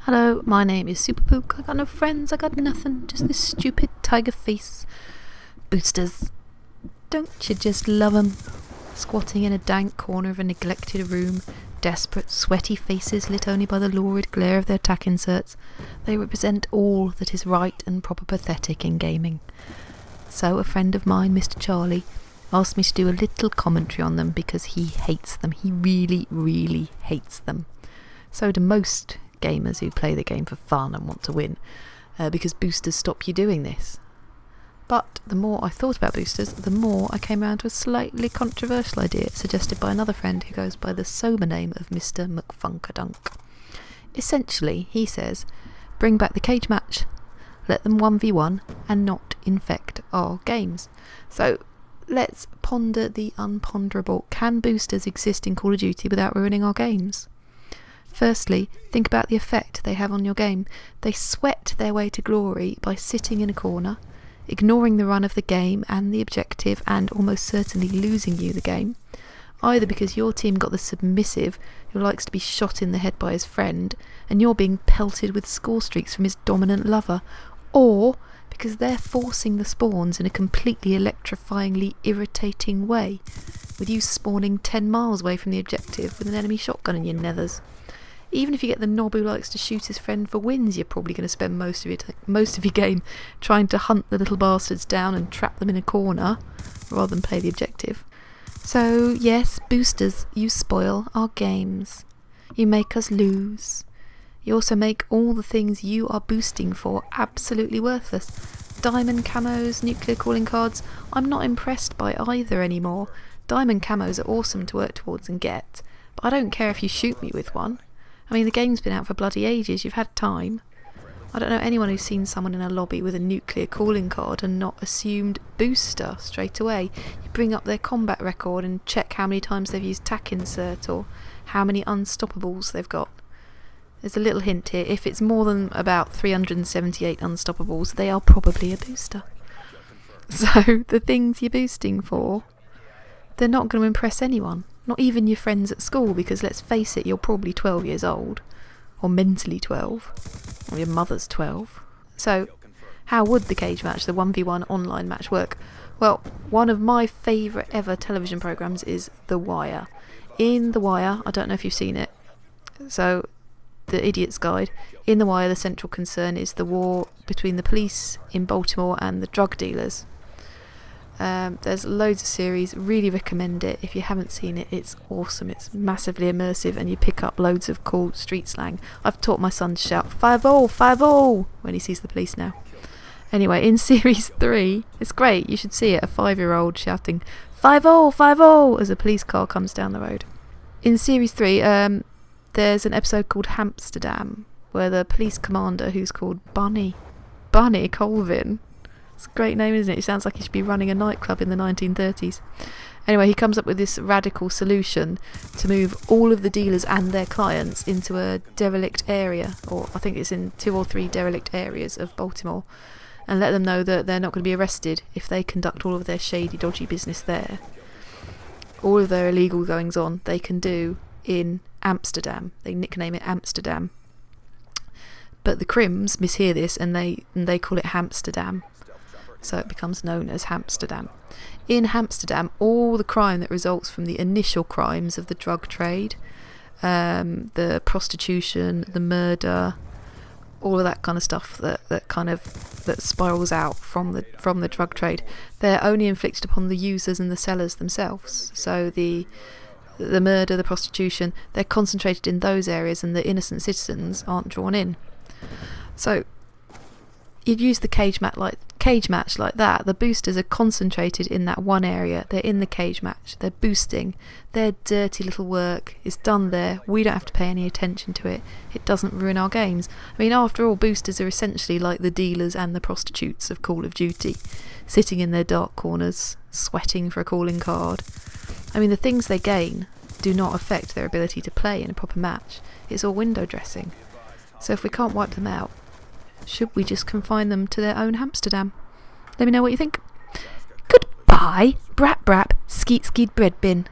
Hello, my name is Superpook. I got no friends, I got nothing, just this stupid tiger face. Boosters. Don't you just love 'em? Squatting in a dank corner of a neglected room, desperate, sweaty faces lit only by the lurid glare of their tack inserts, they represent all that is right and proper pathetic in gaming. So a friend of mine, Mr. Charlie, asked me to do a little commentary on them because he hates them. He really, really hates them. So do most gamers who play the game for fun and want to win, because boosters stop you doing this. But the more I thought about boosters, the more I came around to a slightly controversial idea suggested by another friend who goes by the sober name of Mr. McFunkadunk. Essentially, he says, bring back the cage match, let them 1v1 and not infect our games. So let's ponder the unponderable. Can boosters exist in Call of Duty without ruining our games? Firstly, think about the effect they have on your game. They sweat their way to glory by sitting in a corner, ignoring the run of the game and the objective, and almost certainly losing you the game, either because your team got the submissive who likes to be shot in the head by his friend and you're being pelted with score streaks from his dominant lover, or because they're forcing the spawns in a completely electrifyingly irritating way, with you spawning 10 miles away from the objective with an enemy shotgun in your nethers. Even if you get the knob who likes to shoot his friend for wins, you're probably going to spend most of your game trying to hunt the little bastards down and trap them in a corner, rather than play the objective. So yes, boosters, you spoil our games. You make us lose. You also make all the things you are boosting for absolutely worthless. Diamond camos, nuclear calling cards, I'm not impressed by either anymore. Diamond camos are awesome to work towards and get, but I don't care if you shoot me with one. I mean, the game's been out for bloody ages, you've had time. I don't know anyone who's seen someone in a lobby with a nuclear calling card and not assumed booster straight away. You bring up their combat record and check how many times they've used tack insert or how many unstoppables they've got. There's a little hint here, if it's more than about 378 unstoppables, they are probably a booster. So, the things you're boosting for, they're not going to impress anyone. Not even your friends at school, because let's face it, you're probably 12 years old. Or mentally 12. Or your mother's 12. So, how would the cage match, the 1v1 online match, work? Well, one of my favourite ever television programmes is The Wire. In The Wire, I don't know if you've seen it, so, The Idiot's Guide. In The Wire, the central concern is the war between the police in Baltimore and the drug dealers. There's loads of series, really recommend it. If you haven't seen it, it's awesome. It's massively immersive and you pick up loads of cool street slang. I've taught my son to shout 5-0, 5-0 when he sees the police now. Anyway, in series 3, it's great, you should see it, a 5-year-old shouting 5-0, 5-0 as a police car comes down the road. In series 3, there's an episode called Hamsterdam, where the police commander, who's called Bunny Colvin, it's a great name, isn't it? It sounds like he should be running a nightclub in the 1930s. Anyway, he comes up with this radical solution to move all of the dealers and their clients into a derelict area, or I think it's in 2 or 3 derelict areas of Baltimore, and let them know that they're not going to be arrested if they conduct all of their shady, dodgy business there. All of their illegal goings on they can do in Amsterdam. They nickname it Amsterdam. But the Crims mishear this and they call it Hamsterdam. So it becomes known as Hamsterdam. In Hamsterdam, all the crime that results from the initial crimes of the drug trade, the prostitution, the murder, all of that kind of stuff that spirals out from the drug trade, they're only inflicted upon the users and the sellers themselves. So the murder, the prostitution, they're concentrated in those areas and the innocent citizens aren't drawn in. So you'd use the cage match like that. The boosters are concentrated in that one area. They're in the cage match. They're boosting. Their dirty little work is done there. We don't have to pay any attention to it. It doesn't ruin our games. I mean, after all, boosters are essentially like the dealers and the prostitutes of Call of Duty, sitting in their dark corners, sweating for a calling card. I mean, the things they gain do not affect their ability to play in a proper match. It's all window dressing. So if we can't wipe them out, should we just confine them to their own Hamsterdam? Let me know what you think. Goodbye, brap brap, skeet skeet bread bin.